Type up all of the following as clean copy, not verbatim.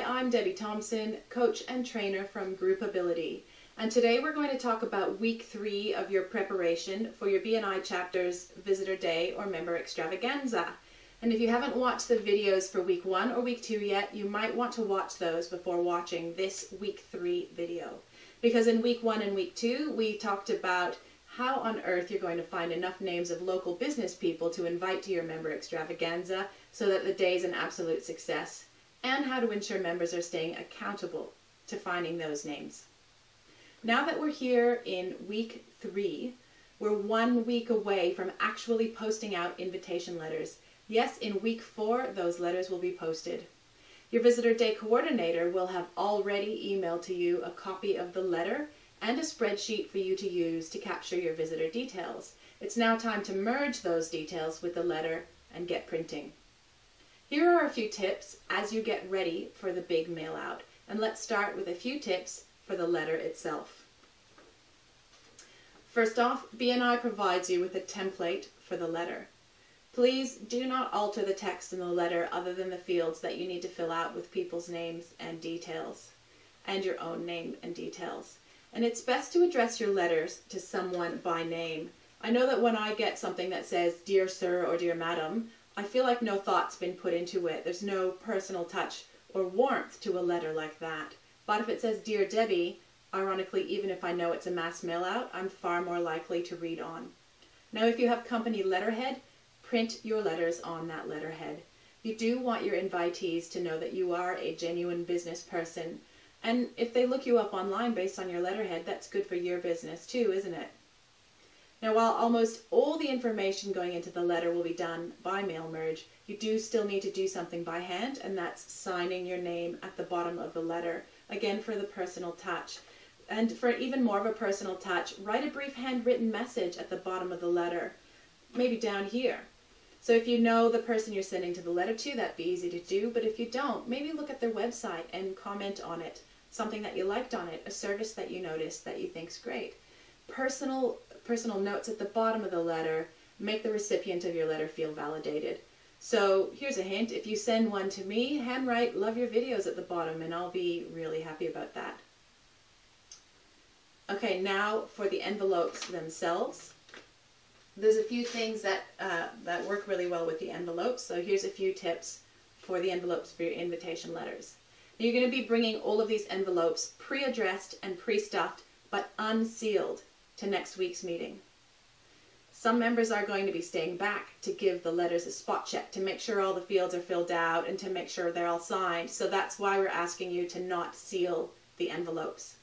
I'm Debbie Thompson, coach and trainer from Groupability, and today we're going to talk about week 3 of your preparation for your BNI chapter's Visitor Day or Member Extravaganza. And if you haven't watched the videos for week 1 or week 2 yet, you might want to watch those before watching this week 3 video. Because in week 1 and week 2, we talked about how on earth you're going to find enough names of local business people to invite to your Member Extravaganza so that the day is an absolute success, and how to ensure members are staying accountable to finding those names. Now that we're here in week 3, we're 1 week away from actually posting out invitation letters. Yes, in week 4, those letters will be posted. Your Visitor Day coordinator will have already emailed to you a copy of the letter and a spreadsheet for you to use to capture your visitor details. It's now time to merge those details with the letter and get printing. Here are a few tips as you get ready for the big mail out, and let's start with a few tips for the letter itself. First off, BNI provides you with a template for the letter. Please do not alter the text in the letter other than the fields that you need to fill out with people's names and details, and your own name and details. And it's best to address your letters to someone by name. I know that when I get something that says Dear Sir or Dear Madam, I feel like no thought's been put into it. There's no personal touch or warmth to a letter like that. But if it says Dear Debbie, ironically, even if I know it's a mass mail out, I'm far more likely to read on. Now, if you have company letterhead, print your letters on that letterhead. You do want your invitees to know that you are a genuine business person. And if they look you up online based on your letterhead, that's good for your business too, isn't it? Now, while almost all the information going into the letter will be done by mail merge, you do still need to do something by hand, and that's signing your name at the bottom of the letter, again for the personal touch. And for even more of a personal touch, write a brief handwritten message at the bottom of the letter, maybe down here. So if you know the person you're sending to the letter to, that'd be easy to do, but if you don't, maybe look at their website and comment on it, something that you liked on it, a service that you noticed that you think's great. Personal notes at the bottom of the letter make the recipient of your letter feel validated. So here's a hint: if you send one to me, handwrite "love your videos" at the bottom, and I'll be really happy about that. Okay, now for the envelopes themselves. There's a few things that work really well with the envelopes, so here's a few tips for the envelopes for your invitation letters. Now, you're going to be bringing all of these envelopes pre-addressed and pre-stuffed, but unsealed, to next week's meeting. Some members are going to be staying back to give the letters a spot check to make sure all the fields are filled out and to make sure they're all signed. So that's why we're asking you to not seal the envelopes.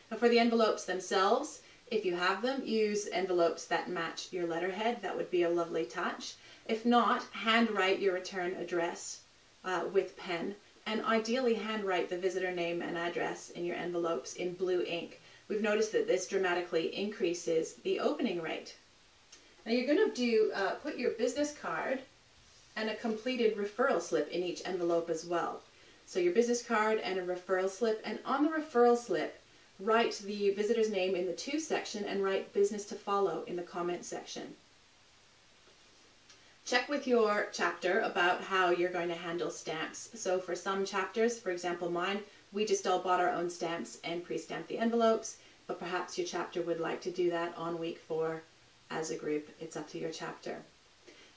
Now, for the envelopes themselves, if you have them, use envelopes that match your letterhead. That would be a lovely touch. If not, handwrite your return address with pen, and ideally handwrite the visitor name and address in your envelopes in blue ink. We've noticed that this dramatically increases the opening rate. Now you're going to put your business card and a completed referral slip in each envelope as well. So your business card and a referral slip, and on the referral slip, write the visitor's name in the To section and write Business to Follow in the comment section. Check with your chapter about how you're going to handle stamps. So for some chapters, for example mine, we just all bought our own stamps and pre-stamped the envelopes, but perhaps your chapter would like to do that on week 4 as a group. It's up to your chapter.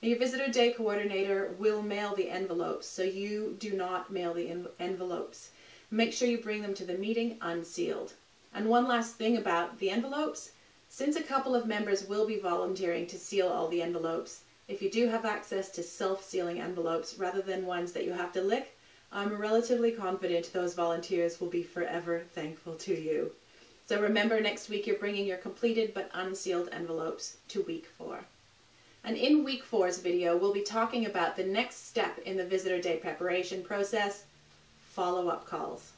Now, your Visitor Day coordinator will mail the envelopes, so you do not mail the envelopes. Make sure you bring them to the meeting unsealed. And one last thing about the envelopes, since a couple of members will be volunteering to seal all the envelopes, if you do have access to self-sealing envelopes rather than ones that you have to lick, I'm relatively confident those volunteers will be forever thankful to you. So remember, next week you're bringing your completed but unsealed envelopes to week 4. And in week 4's video, we'll be talking about the next step in the Visitor Day preparation process, follow-up calls.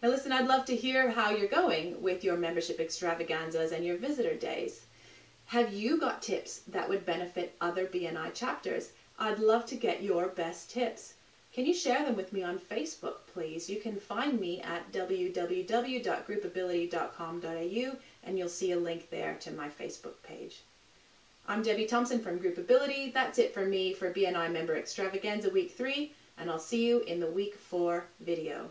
Now listen, I'd love to hear how you're going with your membership extravaganzas and your visitor days. Have you got tips that would benefit other BNI chapters? I'd love to get your best tips. Can you share them with me on Facebook, please? You can find me at www.groupability.com.au, and you'll see a link there to my Facebook page. I'm Debbie Thompson from Groupability. That's it for me for BNI Member Extravaganza Week 3. and I'll see you in the week 4 video.